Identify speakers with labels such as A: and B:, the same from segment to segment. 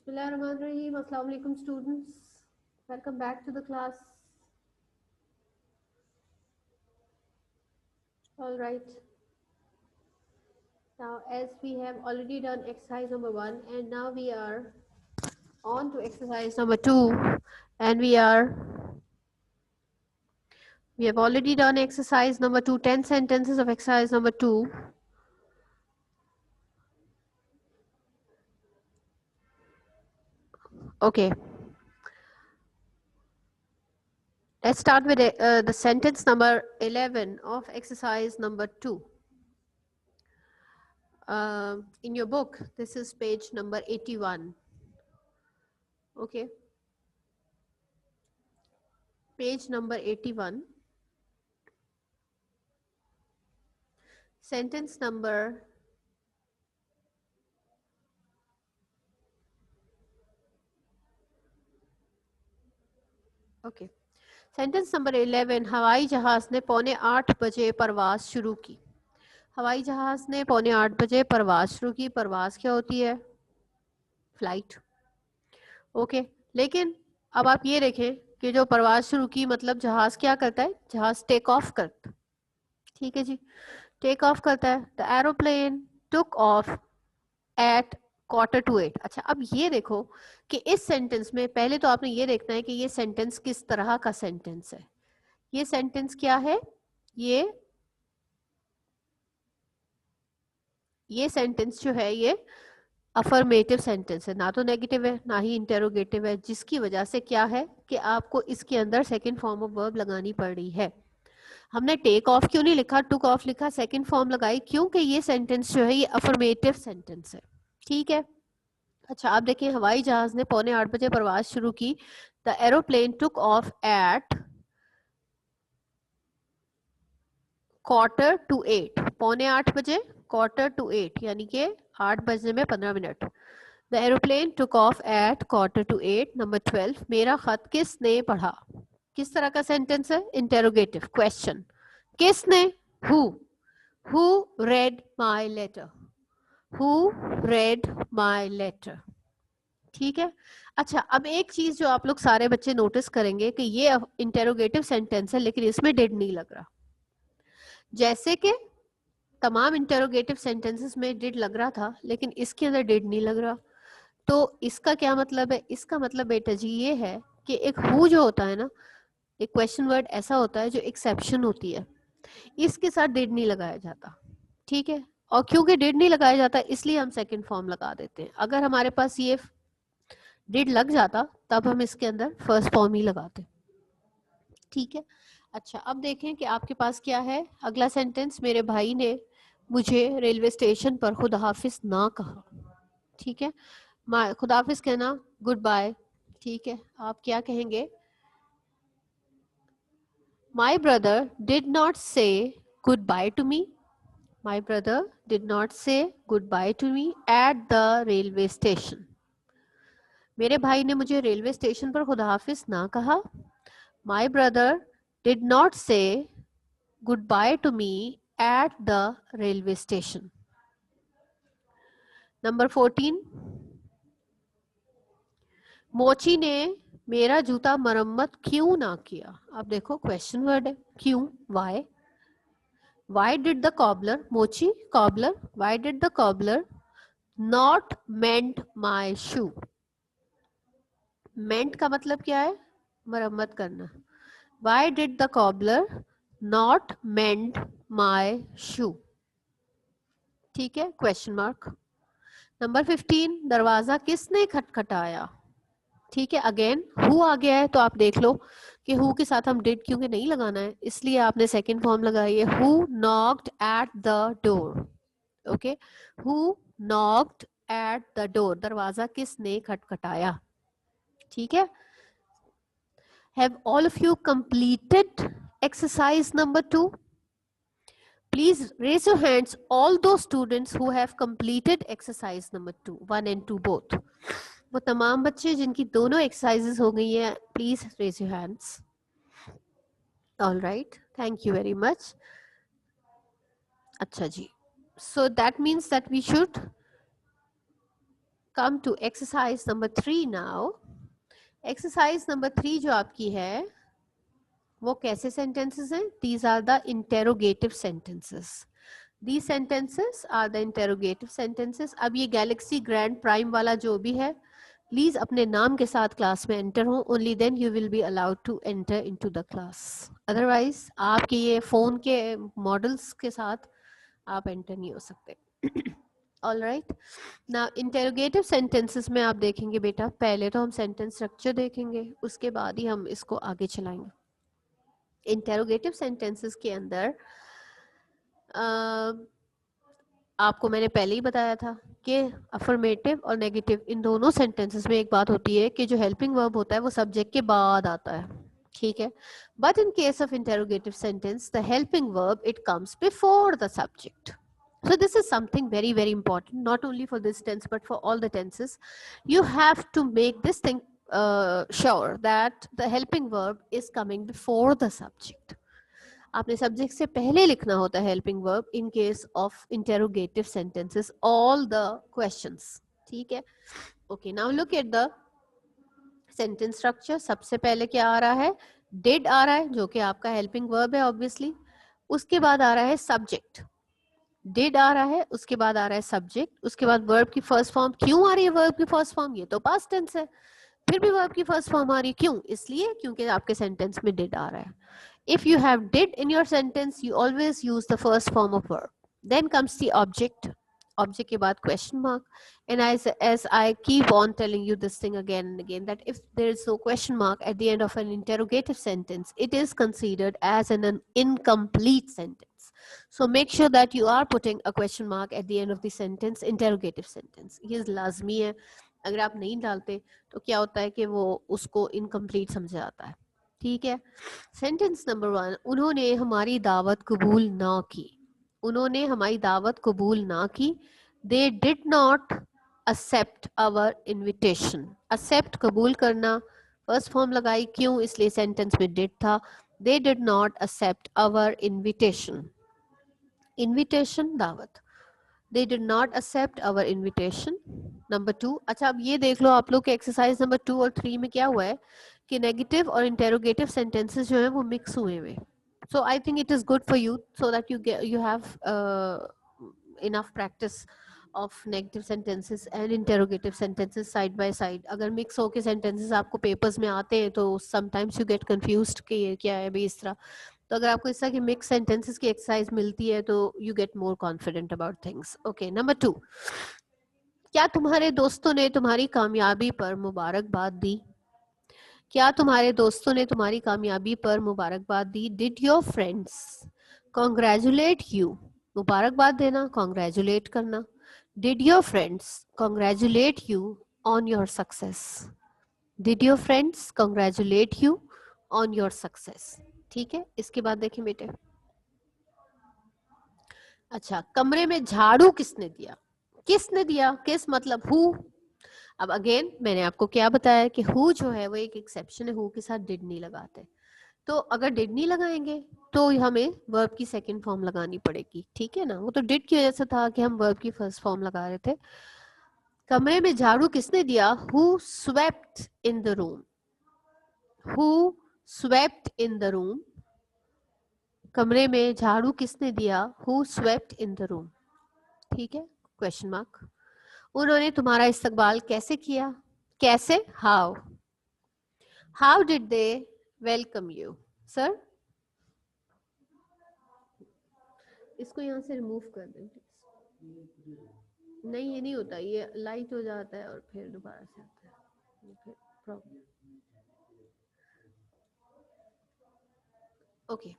A: Bismillahirrahmanirrahim. Assalamu alaikum students. Welcome back to the class. All right. Now as we have already done exercise number 1 and now we are on to exercise number 2 and we have already done exercise number 2, 10 sentences of exercise number 2. Okay. Let's start with the sentence number 11 of exercise number 2. In your book, this is page number 81. Okay. Page number 81. Sentence number okay sentence number 11 हवाई जहाज ने 7:45 बजे परवाज शुरू की. हवाई जहाज ने 7:45 बजे परवाज शुरू की. परवाज क्या होती है? फ्लाइट. ओके लेकिन अब आप ये देखें कि जो परवाज शुरू की मतलब जहाज क्या करता है? जहाज टेक ऑफ करता. ठीक है जी, टेक ऑफ करता है. The aeroplane took off at 7:45. अच्छा अब ये देखो कि इस सेंटेंस में पहले तो आपने ये देखना है कि ये सेंटेंस किस तरह का सेंटेंस है. ये सेंटेंस क्या है? ये सेंटेंस जो है ये अफर्मेटिव सेंटेंस है, ना तो नेगेटिव है ना ही इंटेरोगेटिव है, जिसकी वजह से क्या है कि आपको इसके अंदर सेकंड फॉर्म ऑफ वर्ब लगानी पड़ रही है. हमने टेक ऑफ क्यों नहीं लिखा, टुक ऑफ लिखा, सेकंड फॉर्म लगाई क्योंकि ये सेंटेंस जो है ये अफर्मेटिव सेंटेंस है. ठीक है. अच्छा आप देखिए हवाई जहाज ने 7:45 बजे परवाज शुरू की. The aeroplane took off at 7:45. 7:45 बजे 7:45 यानी कि 8 बजने में 15 minute. The aeroplane took off at 7:45. Number 12 मेरा खत किसने पढ़ा. किस तरह का सेंटेंस है? Interrogative question. किसने? Who read my letter. Who read my letter. ठीक है. अच्छा अब एक चीज जो आप लोग सारे बच्चे नोटिस करेंगे कि ये इंटेरोगेटिव सेंटेंस है लेकिन इसमें डिड नहीं लग रहा. जैसे कि तमाम इंटेरोगेटिव सेंटेंसेस में डिड लग रहा था लेकिन इसके अंदर डिड नहीं लग रहा. तो इसका क्या मतलब है? इसका मतलब बेटा जी ये है कि एक हु जो होता है ना, एक क्वेश्चन वर्ड ऐसा होता है जो एक्सेप्शन होती है, इसके साथ डिड नहीं लगाया जाता. ठीक है. और क्योंकि डिड नहीं लगाया जाता इसलिए हम सेकंड फॉर्म लगा देते हैं. अगर हमारे पास ये डिड लग जाता तब हम इसके अंदर फर्स्ट फॉर्म ही लगाते. ठीक है. अच्छा अब देखें कि आपके पास क्या है. अगला सेंटेंस, मेरे भाई ने मुझे रेलवे स्टेशन पर खुदा हाफिज ना कहा. ठीक है. खुदा हाफिज कहना गुड बाय. ठीक है. आप क्या कहेंगे? My brother did not say goodbye to me. My brother did not say goodbye to me at the railway station. मेरे भाई ने मुझे रेलवे स्टेशन पर खुदा हाफिज ना कहा. माई ब्रदर डिड नॉट से goodbye to me at the railway station. Number 14 मोची ने मेरा जूता मरम्मत क्यों ना किया. अब देखो क्वेश्चन वर्ड है. क्यों? why did the cobbler, मोची cobbler, why did the cobbler not mend my shoe. mend का मतलब क्या है? मरम्मत करना. why did the cobbler not mend my shoe. ठीक है. Question mark. नंबर 15 दरवाजा किसने खटखटाया. ठीक है. अगेन हु आ गया है तो आप देख लो कि हु के साथ हम डिड क्योंकि नहीं लगाना है इसलिए आपने सेकंड फॉर्म लगाई है. Who knocked at the door. Okay. Who knocked at the door. दरवाजा किसने खटखटाया. ठीक है. Have all of you completed exercise number 2. Please raise your hands all those students who have completed exercise number 2, 1 and 2 both. वो तमाम बच्चे जिनकी दोनों एक्सरसाइजेस हो गई हैं, please raise your hands. All right, thank you very much. अच्छा जी, so that means that we should come to exercise number 3 now. Exercise number 3 जो आपकी है वो कैसे sentences हैं? These are the interrogative sentences. These sentences are the interrogative sentences. अब ये Galaxy Grand Prime वाला जो भी है, प्लीज अपने नाम के साथ क्लास में एंटर हो. Only then you will be allowed to enter into the class. Otherwise आपके ये फोन के मॉडल्स के साथ आप एंटर नहीं हो सकते. All right. ना इंटेरोगेटिव सेंटेंसेस में आप देखेंगे बेटा, पहले तो हम सेंटेंस स्ट्रक्चर देखेंगे, उसके बाद ही हम इसको आगे चलाएंगे. इंटेरोगेटिव सेंटेंसेस के अंदर आपको मैंने पहले ही बताया था कि अफर्मेटिव और नेगेटिव इन दोनों सेंटेंसेस में एक बात होती है कि जो हेल्पिंग वर्ब होता है वो सब्जेक्ट के बाद आता है. ठीक है. But in case of interrogative sentence the helping verb it comes before the subject. So this is something very very important, not only for this tense but for all the tenses. You have to make this thing sure that the helping verb is coming before the subject. आपने subject से पहले लिखना होता है helping verb in case of interrogative sentences all the questions. ठीक है. Okay, now look at the sentence structure. सबसे पहले क्या आ रहा है? डिड आ रहा है जो कि आपका हेल्पिंग वर्ब है ऑब्वियसली. उसके बाद आ रहा है सब्जेक्ट. डिड आ रहा है, उसके बाद आ रहा है सब्जेक्ट, उसके बाद वर्ब की फर्स्ट फॉर्म. क्यों आ रही है वर्ब की फर्स्ट फॉर्म? ये तो पास्ट टेंस है. फिर भी वर्ब की फर्स्ट फॉर्म आ रही है. क्यों? इसलिए क्योंकि आपके सेंटेंस में डिड आ रहा है. If you have did in your sentence, you always use the first form of verb. Then comes the object. Object के बाद question mark. And as I keep on telling you this thing again and again, that if there is no question mark at the end of an interrogative sentence, it is considered as an incomplete sentence. So make sure that you are putting a question mark at the end of the sentence, interrogative sentence. ये लाजमी है. अगर आप नहीं डालते तो क्या होता है कि वो उसको incomplete समझा जाता है. ठीक है. सेंटेंस नंबर 1, उन्होंने हमारी दावत कबूल ना की. उन्होंने हमारी दावत कबूल ना की. They did not accept our invitation. Accept कबूल करना, फर्स्ट फॉर्म लगाई. क्यों? इसलिए सेंटेंस में डिड था. They did not accept our invitation. Invitation दावत. They did not accept our invitation. Number 2. अच्छा, अब ये देख लो आप लोग के एक्सरसाइज नंबर 2 और 3 में क्या हुआ है कि नेगेटिव और इंटेरोगेटिव सेंटेंसेस जो है वो मिक्स हुए हुए. So I think it is good for you so that you have enough practice of negative sentences and interrogative sentences side by side. अगर मिक्स होके सेंटेंसेस आपको पेपर्स में आते हैं तो sometimes you get confused कि ये क्या है भाई इस तरह. तो अगर आपको इस तरह की मिक्स सेंटेंसेस की एक्सरसाइज मिलती है तो you get more confident about things. Okay, number 2. क्या तुम्हारे दोस्तों ने तुम्हारी कामयाबी पर मुबारकबाद दी? क्या तुम्हारे दोस्तों ने तुम्हारी कामयाबी पर मुबारकबाद दी? Did your friends congratulate you? मुबारकबाद देना, कॉन्ग्रेचुलेट करना. Did your friends congratulate you on your success? Did your friends congratulate you on your success? ठीक है. इसके बाद देखें बेटे. अच्छा, कमरे में झाड़ू किसने दिया? किसने दिया? किस मतलब हु. अब अगेन मैंने आपको क्या बताया कि हु जो है वो एक एक्सेप्शन है. हु के साथ डिड नहीं लगाते. तो अगर डिड नहीं लगाएंगे तो हमें वर्ब की सेकंड फॉर्म लगानी पड़ेगी. ठीक है ना. वो तो डिड की वजह से था कि हम वर्ब की फर्स्ट फॉर्म लगा रहे थे. कमरे में झाड़ू किसने दिया? Who swept in the room. Who swept in the room. कमरे में झाड़ू किसने दिया? Who swept in the room. ठीक है. Question mark. उन्होंने तुम्हारा इस्तकबाल कैसे किया? कैसे? How. How did they welcome you? Sir इसको यहाँ से रिमूव कर दें. नहीं, ये नहीं होता, ये लाइट हो जाता है और फिर दोबारा से आता है, फिर प्रॉब्लम. ओके.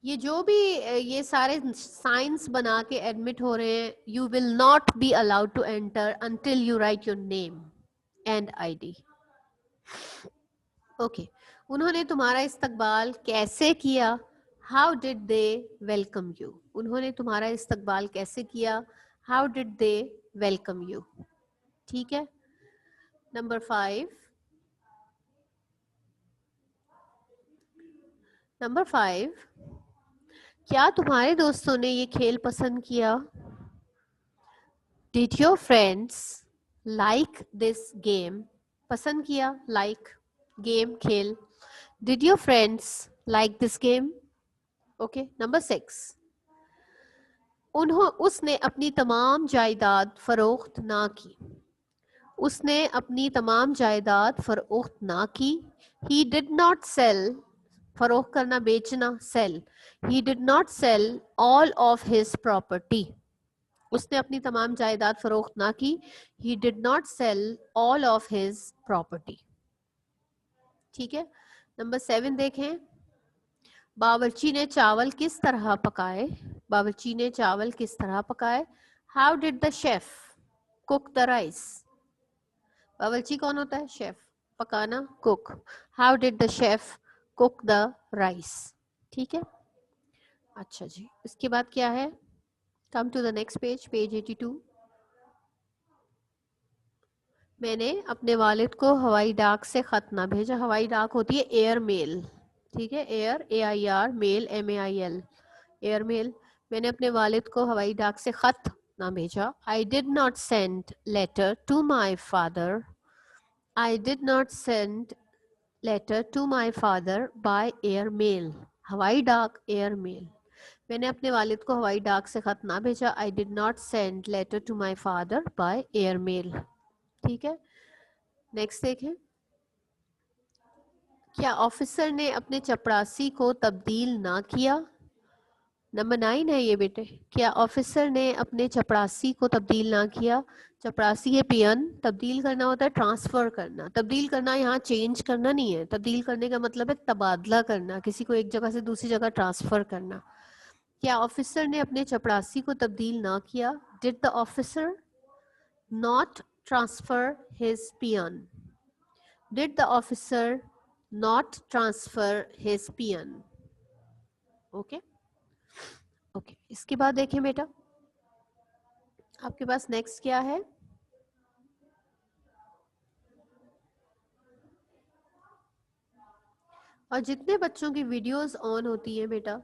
A: ये जो भी ये सारे साइंस बना के एडमिट हो रहे हैं, you will not be allowed to enter until you write your name and ID. Okay. उन्होंने तुम्हारा इस्तकबाल कैसे किया? How did they welcome you? उन्होंने तुम्हारा इस्तकबाल कैसे किया? How did they welcome you? ठीक है. नंबर 5. नंबर 5. क्या तुम्हारे दोस्तों ने ये खेल पसंद किया? Did your friends like this game, पसंद किया, लाइक गेम खेल. Did your friends like this game? Okay. Number 6, उसने अपनी तमाम जायदाद फरोख्त ना की. उसने अपनी तमाम जायदाद फरोख्त ना की. ही डिड नॉट सेल, फरोख्त करना, बेचना, sell. He did not sell all of his property. उसने अपनी तमाम जायदाद फरोख्त ना की. He did not sell all of his property. ठीक है. नंबर 7 देखें. बावर्ची ने चावल किस तरह पकाए? बावर्ची ने चावल किस तरह पकाए? How did the chef cook the rice? बावर्ची कौन होता है? शेफ. पकाना, cook. How did the chef cook the rice? ठीक है. अच्छा जी, इसके बाद क्या है? Come to the next page, page 82. मैंने अपने वालिद को हवाई डाक से खत ना भेजा. हवाई डाक होती है एयर मेल. ठीक है. Air, AIR, mail, MAIL, air mail. मैंने अपने वालिद को हवाई डाक से खत ना भेजा. I did not send letter to my father. I did not send letter to my father by air mail. हवाई डाक, एयर मेल. मैंने अपने वालिद को हवाई डाक से खत ना भेजा. I did not send letter to my father by air mail. ठीक है. नेक्स्ट देखें. क्या ऑफिसर ने अपने चपरासी को तब्दील ना किया? नंबर 9 है ये बेटे. क्या ऑफिसर ने अपने चपरासी को तब्दील ना किया? चपरासी है पियन. तब्दील करना होता है ट्रांसफर करना. तब्दील करना यहाँ चेंज करना नहीं है. तब्दील करने का मतलब है तबादला करना, किसी को एक जगह से दूसरी जगह ट्रांसफर करना. क्या ऑफिसर ने अपने चपरासी को तब्दील ना किया? Did the officer not transfer his peon? Did the officer not transfer his peon? Okay. Okay. इसके बाद देखें बेटा, आपके पास नेक्स्ट क्या है? और जितने बच्चों की वीडियोस ऑन होती है बेटा,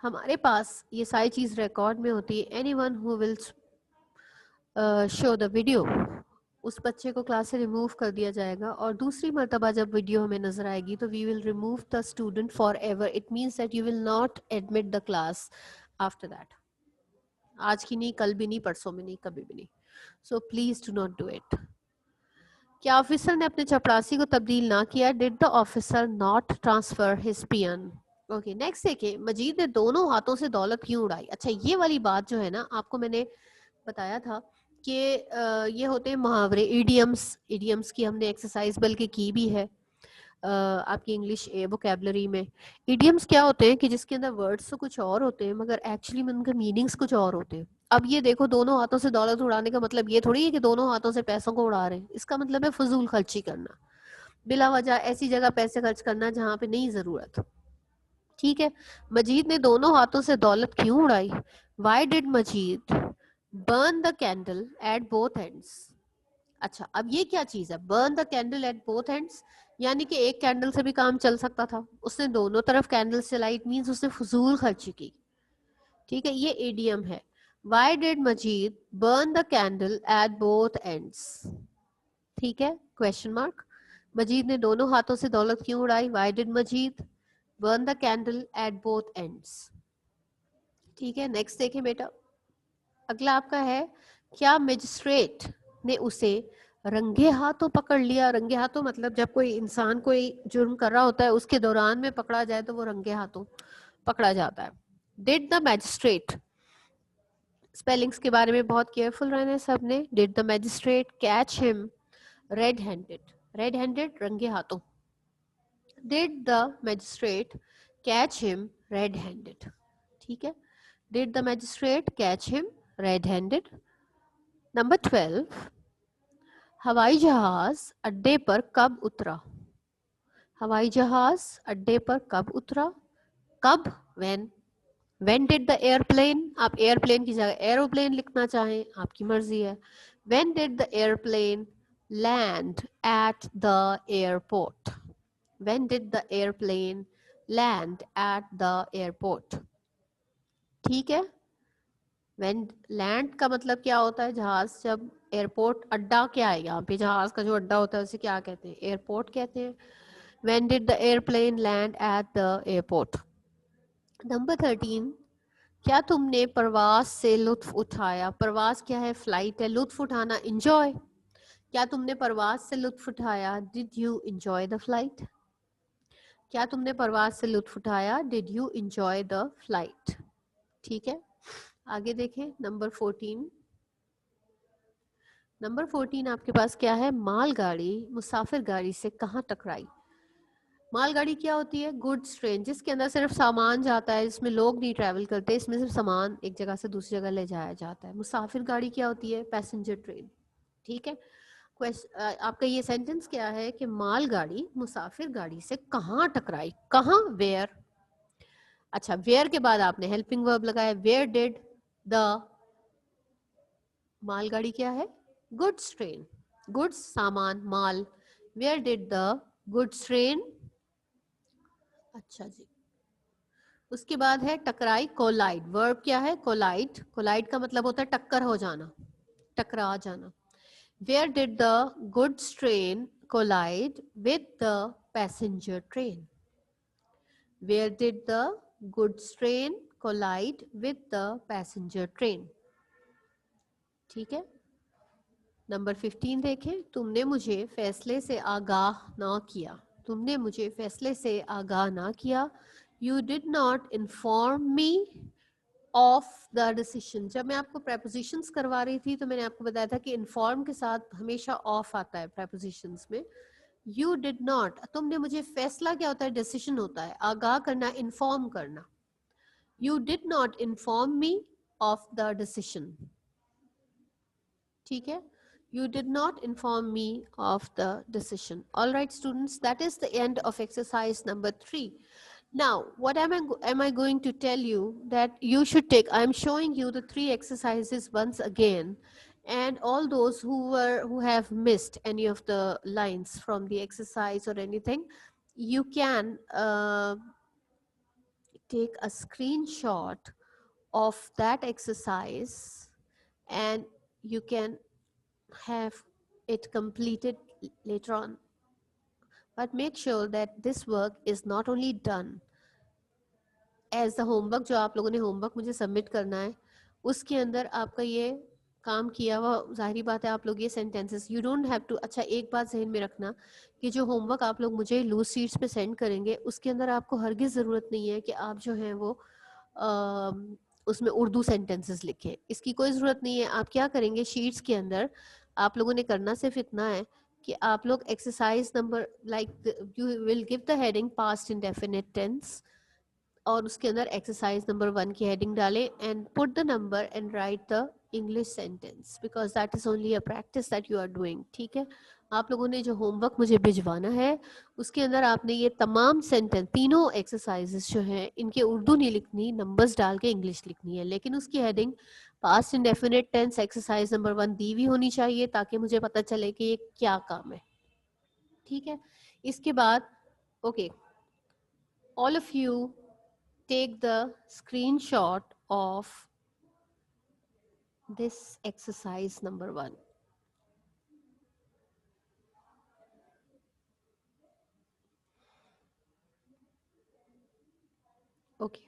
A: हमारे पास ये सारी चीज रिकॉर्ड में होती है. Anyone who will show the video, उस बच्चे को क्लास से रिमूव कर दिया जाएगा. और दूसरी मर्तबा जब वीडियो हमें नजर आएगी तो we will remove the student forever. It means that you will not admit the class after that. आज की नहीं, कल भी नहीं, परसों में नहीं, कभी भी नहीं. So please do not do it. क्या ऑफिसर ने अपने चपरासी को तब्दील ना किया? Did the officer not transfer his peon? Okay. Next देखिए. मजीद ने दोनों हाथों से दौलत क्यों उड़ाई? अच्छा, ये वाली बात जो है ना, आपको मैंने बताया था कि ये होते हैं मुहावरे, इडियम्स. इडियम्स की हमने एक्सरसाइज बल्कि की भी है आपकी इंग्लिश वोकेबलरी में. इडियम्स क्या होते हैं कि जिसके अंदर वर्ड्स तो कुछ और होते हैं मगर एक्चुअली में उनके मीनिंग्स कुछ और होते हैं. अब ये देखो, दोनों हाथों से दौलत उड़ाने का मतलब ये थोड़ी है कि दोनों हाथों से पैसों को उड़ा रहे हैं. इसका मतलब है फजूल खर्ची करना, बिला वजह ऐसी जगह पैसे खर्च करना जहाँ पे नहीं जरूरत. ठीक है. मजीद ने दोनों हाथों से दौलत क्यों उड़ाई? Why did Majid burn the candle at both ends? अच्छा, अब ये क्या चीज है? Burn the candle at both ends, यानी कि एक कैंडल से भी काम चल सकता था. उसने दोनों तरफ कैंडल जलाई. इट मींस उसने फजूल खर्ची की. ठीक है. ये इडियम है. Why did Majid burn the candle at both ends? ठीक है. Question mark. मजीद ने दोनों हाथों से दौलत क्यों उड़ाई? Why did Majid burn the candle at both ends? ठीक है. नेक्स्ट देखें बेटा. अगला आपका है, क्या मजिस्ट्रेट ने उसे रंगे हाथों पकड़ लिया? रंगे हाथों मतलब जब कोई इंसान कोई जुर्म कर रहा होता है उसके दौरान में पकड़ा जाए तो वो रंगे हाथों पकड़ा जाता है. डिड द मैजिस्ट्रेट, स्पेलिंग्स के बारे में बहुत केयरफुल रहना है सबने. Did the magistrate catch him red handed? Red handed, रंगे हाथों. Did the magistrate catch him red handed? ठीक है. Did the magistrate catch him red handed? Number 12, हवाई जहाज अड्डे पर कब उतरा? हवाई जहाज अड्डे पर कब उतरा? कब? व्हेन डिड द एयरप्लेन, आप एयरप्लेन की जगह एरोप्लेन लिखना चाहें आपकी मर्जी है. When did the airplane land at the airport? When did the airplane land at the airport? ठीक है. व्हेन लैंड का मतलब क्या होता है, जहाज जब एयरपोर्ट, अड्डा क्या है यहाँ पे, जहाज का जो अड्डा होता है उसे क्या कहते हैं, एयरपोर्ट कहते हैं. When did the airplane land at the airport. Number 13, क्या तुमने प्रवास से लुत्फ उठाया. प्रवास क्या है, फ्लाइट है. लुत्फ उठाना, इंजॉय. क्या तुमने प्रवास से लुत्फ उठाया, did you enjoy the flight. क्या तुमने प्रवास से लुत्फ उठाया, did you enjoy the flight. ठीक है, आगे देखें. नंबर 14. नंबर 14 आपके पास क्या है, मालगाड़ी मुसाफिर गाड़ी से कहाँ टकराई. मालगाड़ी क्या होती है, गुड्स ट्रेन, जिसके अंदर सिर्फ सामान जाता है, इसमें लोग नहीं ट्रैवल करते, इसमें सिर्फ सामान एक जगह से दूसरी जगह ले जाया जाता है. मुसाफिर गाड़ी क्या होती है, पैसेंजर ट्रेन. ठीक है. आपका ये सेंटेंस क्या है कि मालगाड़ी मुसाफिर गाड़ी से कहाँ टकराई. कहाँ, वेयर. अच्छा, वेयर के बाद आपने हेल्पिंग वर्ब लगाया. वेयर डिड द, मालगाड़ी क्या है, गुड्स ट्रेन. गुड्स सामान, माल. Where did the goods train. अच्छा जी. उसके बाद है टकराई, कोलाइड. वर्ब क्या है, कोलाइड. कोलाइड का मतलब होता है टक्कर हो जाना, टकरा जाना. Where did the goods train collide with the passenger train. Where did the goods train collide with the passenger train. ठीक है. नंबर 15 देखें. तुमने मुझे फैसले से आगाह ना किया. तुमने मुझे फैसले से आगाह ना किया. You did not inform me of the decision. जब मैं आपको prepositions करवा रही थी तो मैंने आपको बताया था कि इन्फॉर्म के साथ हमेशा ऑफ आता है prepositions में. यू डिड नॉट, तुमने मुझे, फैसला क्या होता है, डिसीजन होता है, आगाह करना, इन्फॉर्म करना. You did not inform me of the decision. ठीक है. You did not inform me of the decision. All right, students, that is the end of exercise number 3. Now, what am I going to tell you that you should take? I am showing you the 3 exercises once again, and all those who have missed any of the lines from the exercise or anything, you can take a screenshot of that exercise, and you can have it completed later on. But make sure that this work is not only done as the homework. जो आप लोगों ने homework मुझे submit करना है, उसके अंदर आपका ये काम किया हुआ, जाहिर बात है आप लोग ये sentences you don't have to. अच्छा, एक बात जहन में रखना कि जो homework आप लोग मुझे loose sheets पे send करेंगे, उसके अंदर आपको हरगिज़ ज़रूरत नहीं है कि आप जो हैं वो उसमें उर्दू सेंटेंसेस लिखें. इसकी कोई ज़रूरत नहीं है. आप क्या करेंगे, शीट्स के अंदर आप लोगों ने करना सिर्फ इतना है कि आप लोग exercise number, like you will give the heading past indefinite tense, और उसके अंदर एक्सरसाइज नंबर 1 की हेडिंग डालें and put the number and write the English sentence, because that is only a practice that you are doing. ठीक है. आप लोगों ने जो होमवर्क मुझे भिजवाना है उसके अंदर आपने ये तमाम सेंटेंस, तीनों एक्सरसाइजेस जो हैं, इनके उर्दू नहीं लिखनी, नंबर्स डाल के इंग्लिश लिखनी है, लेकिन उसकी heading past indefinite tense exercise number 1 दी हुई होनी चाहिए ताकि मुझे पता चले कि ये क्या काम है. ठीक है. इसके बाद okay, all of you take the screenshot of this exercise number 1. Okay.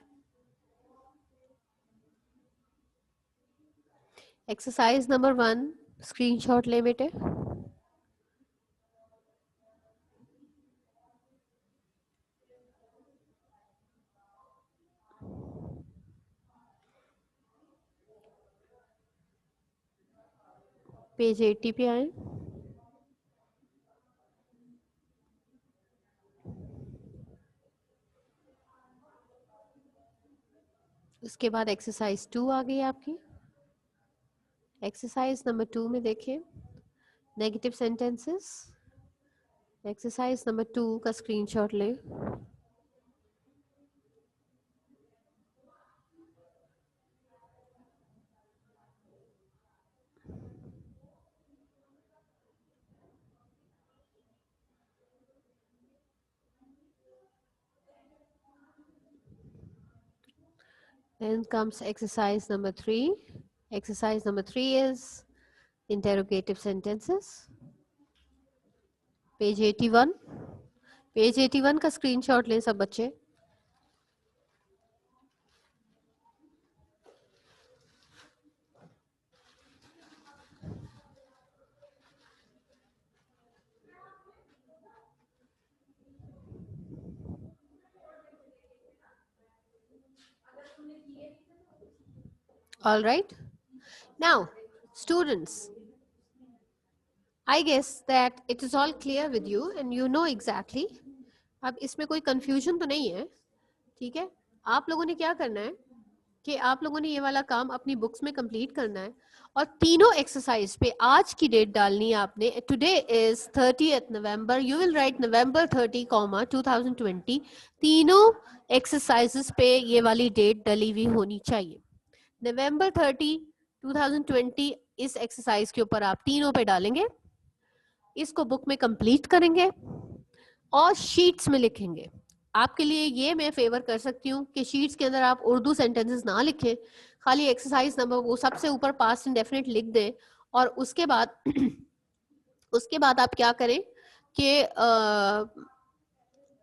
A: Exercise number 1, screenshot ले बेटे. पेज 80 पे आए. उसके बाद एक्सरसाइज 2 आ गई आपकी. एक्सरसाइज नंबर 2 में देखिए, नेगेटिव सेंटेंसेस. एक्सरसाइज नंबर 2 का स्क्रीनशॉट लें. Then comes exercise number 3. Exercise number 3 is interrogative sentences. Page 81. Page 81 का स्क्रीनशॉट लें सब बच्चे. All right. Now, students, I guess that it is all clear with you and you know exactly. अब इसमें कोई confusion तो नहीं है, ठीक है? आप लोगों ने क्या करना है कि आप लोगों ने ये वाला काम अपनी बुक्स में कंप्लीट करना है और तीनों एक्सरसाइज पे आज की डेट डालनी है आपने. Today is 30th November. You will write November 30, 2020. तीनों एक्सरसाइजेस पे ये वाली डेट डली हुई होनी चाहिए. November 30, 2020 इस एक्सरसाइज के ऊपर आप तीनों पे डालेंगे, इसको बुक में कंप्लीट करेंगे और शीट्स में लिखेंगे. आपके लिए ये मैं फेवर कर सकती हूँ कि शीट्स के अंदर आप उर्दू सेंटेंसेस ना लिखें, खाली एक्सरसाइज नंबर वो सबसे ऊपर पास्ट इंडेफिनिट लिख दें और उसके बाद आप क्या करें कि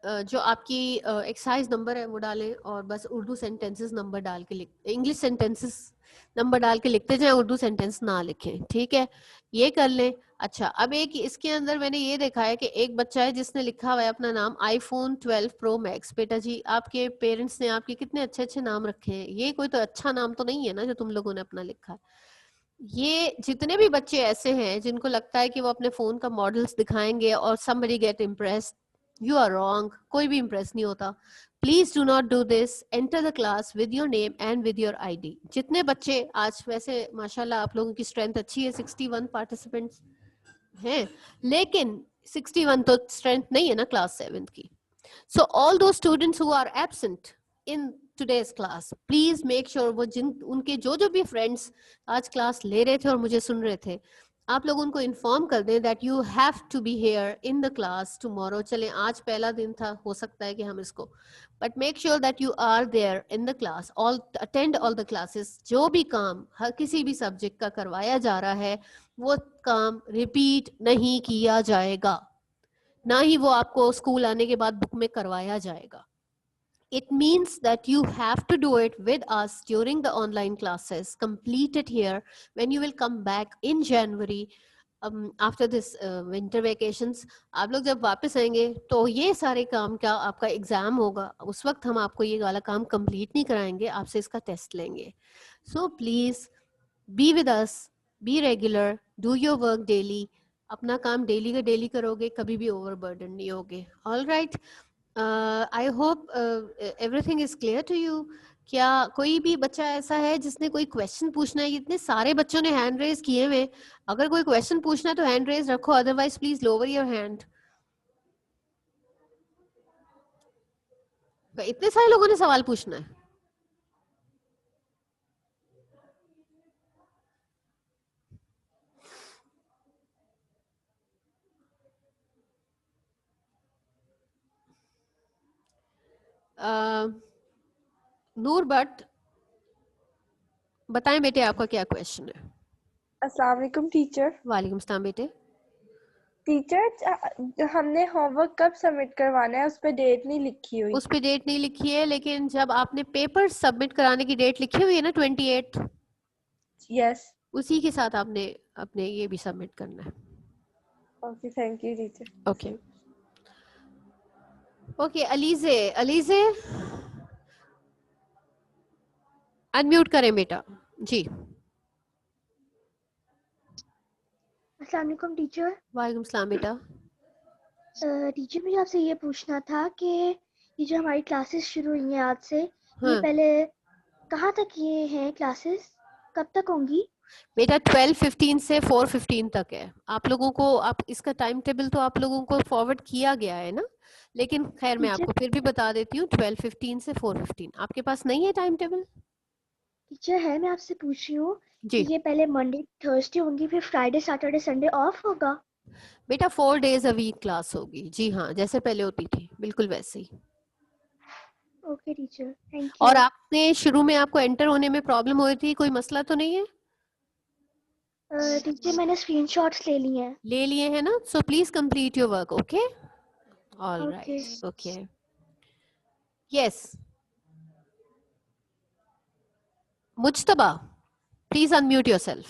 A: जो आपकी एक्सरसाइज नंबर है वो डालें और बस उर्दू सेंटेंसेस नंबर डाल के इंग्लिश सेंटेंसेस नंबर डाल के लिखते जाएं, उर्दू सेंटेंस ना लिखें. ठीक है, ये कर लें. अच्छा, अब एक इसके अंदर मैंने ये देखा है कि एक बच्चा है जिसने लिखा हुआ है अपना नाम iPhone 12 Pro Max. बेटा जी, आपके पेरेंट्स ने आपके कितने अच्छे अच्छे नाम रखे हैं. ये कोई तो अच्छा नाम तो नहीं है ना जो तुम लोगों ने अपना लिखा है. ये जितने भी बच्चे ऐसे हैं जिनको लगता है कि वो अपने फोन का मॉडल्स दिखाएंगे और somebody get impressed, you are wrong. कोई भी impress नहीं होता. Please do not do this. Enter the class with your name and with your ID. जितने बच्चे आज, वैसे माशाल्लाह आप लोगों की स्ट्रेंथ अच्छी है, 61 पार्टिसिपेंट्स हैं, लेकिन 61 तो स्ट्रेंथ नहीं है ना क्लास 7 की. So all those students who are absent in today's class, please make sure वो उनके जो भी friends आज क्लास ले रहे थे और मुझे सुन रहे थे, आप लोग उनको इन्फॉर्म कर दें that you have to be here in the class tomorrow. चलें, आज पहला दिन था, हो सकता है कि हम इसको, but make sure that you are there in the class, attend all the classes. जो भी काम हर किसी भी सब्जेक्ट का करवाया जा रहा है वो काम रिपीट नहीं किया जाएगा, ना ही वो आपको स्कूल आने के बाद बुक में करवाया जाएगा. It means that you have to do it with us during the online classes. Complete it here when you will come back in January after this winter vacations. आप लोग जब वापस आएंगे तो ये सारे काम का आपका एग्जाम होगा, उस वक्त हम आपको ये वाला काम कंप्लीट नहीं कराएंगे, आपसे इसका टेस्ट लेंगे. So please be with us, be regular, do your work daily. अपना काम डेली का डेली करोगे, कभी भी ओवरबर्डन नहीं होगे. All right, I hope everything is clear to you. क्या कोई भी बच्चा ऐसा है जिसने कोई क्वेश्चन पूछना है? इतने सारे बच्चों ने हैंड रेज किए हुए, अगर कोई क्वेश्चन पूछना है तो हैंड रेज रखो, otherwise please lower your hand. इतने सारे लोगों ने सवाल पूछना है. नूर भट्ट, बताएं बेटे आपका क्या क्वेश्चन है.
B: अस्सलाम वालेकुम टीचर.
A: वालेकुम सलाम बेटे.
B: टीचर, हमने होमवर्क कब सबमिट करवाना है? उस पे डेट नहीं लिखी हुई.
A: उस पे डेट नहीं लिखी है, लेकिन जब आपने पेपर सबमिट कराने की डेट लिखी हुई है ना 28,
B: यस,
A: उसी के साथ आपने अपने ये भी सबमिट करना है.
B: Okay, thank you teacher.
A: Okay okay. Alizeh unmute करें बेटा जी.
C: अस्सलाम वालेकुम टीचर.
A: वालेकुम सलाम बेटा.
C: टीचर, मुझे आपसे ये पूछना था कि ये जो हमारी क्लासेस शुरू हुई हैं आज से,
A: हाँ.
C: ये पहले कहाँ तक ये हैं क्लासेस, कब तक होंगी?
A: बेटा 12:15 से 4:15 तक है. आप लोगों को इसका टाइम टेबल तो आप लोगों को फॉरवर्ड किया गया है ना, लेकिन खैर मैं आपको फिर भी बता देती हूँ. 12:15 से 4:15. आपके पास नहीं है टाइम टेबल?
C: टीचर है, मैं आपसे पूछ रही हूँ
A: जी.
C: ये पहले मंडे थर्सडे होंगी, फिर फ्राइडे सैटरडे संडे ऑफ होगा?
A: बेटा 4 days a week क्लास होगी. जी हाँ, जैसे पहले होती थी बिल्कुल वैसे ही.
C: Okay teacher, thank you.
A: और आपने शुरू में आपको एंटर होने में प्रॉब्लम हो रही थी, कोई मसला तो नहीं है?
C: टीचर मैंने स्क्रीनशॉट्स ले लिए हैं.
A: ले लिए हैं ना? So please complete your work. Okay, all
C: Okay.
A: Right. Okay, yes. Mujtaba, please unmute yourself.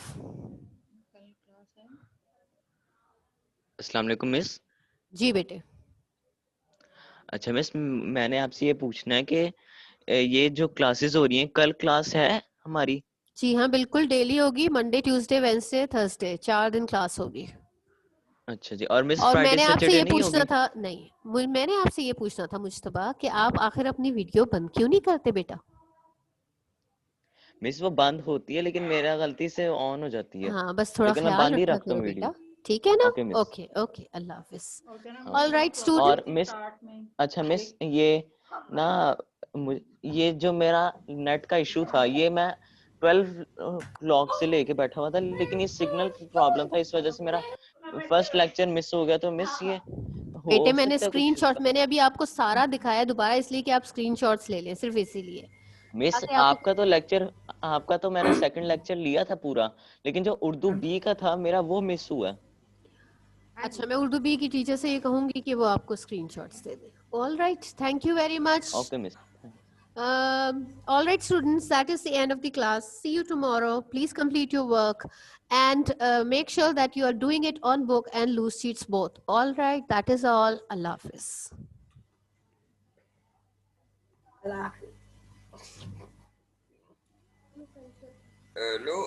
D: अस्सलाम वालेकुम मिस.
A: जी बेटे.
D: अच्छा मिस, मैंने आपसे ये पूछना है कि ये जो क्लासेस हो रही हैं, कल क्लास है हमारी?
A: जी हाँ, बिल्कुल डेली होगी. मंडे, ट्यूसडे, वेंसडे, थर्सडे, 4 दिन क्लास होगी.
D: अच्छा जी. और मिस
A: और
D: फ्राइडे
A: मैंने आपसे
D: सैटरडे
A: ये
D: नहीं
A: पूछना
D: होगी?
A: था, नहीं, मैंने आपसे ये पूछना था मुज्तबा कि आप आखिर अपनी वीडियो बंद क्यों नहीं करते बेटा?
D: मिस वो बंद होती है लेकिन मेरा गलती से ऑन हो जाती है,
A: हाँ, बस थोड़ा
D: लेकिन मैं
A: ख्याल
D: बंद ही
A: रखा
D: रखता
A: करो
D: हूँ वीडियो.
A: बेटा. ठीक है ना?
D: Okay miss.
A: ओके ओके, अल्लाह हाफिज.
D: ओके.
A: All right student.
D: और मिस, अच्छा मिस, ये ना ये जो मेरा नेट का इशू था, ये मैं 12 क्लॉक से लेके बैठा हुआ था, लेकिन ये सिग्नल की प्रॉब्लम था, इस वजह से मेरा फर्स्ट लेक्चर मिस हो गया. तो मिस ये
A: बेटे
D: हो
A: मैंने
D: सकता है कुछ?
A: स्क्रीनशॉट, मैंने अभी आपको सारा दिखाया दोबारा, इसलिए कि आप स्क्रीनशॉट्स ले लें, सिर्फ इसीलिए.
D: मिस
A: ताकि आपको,
D: आपका तो लेक्चर, आपका तो मैंने सेकंड लेक्चर लिया था पूरा, लेकिन जो उर्दू बी का था मेरा वो मिस हुआ.
A: अच्छा, मैं उर्दू बी की टीचर से ये कहूंगी कि वो आपको screenshots they they. All right, thank you very much.
D: Okay miss.
A: All right, students, that is the end of the class. See you tomorrow. Please complete your work and make sure that you are doing it on book and loose sheets both. All right, that is all. Allah Hafiz.
E: Hello.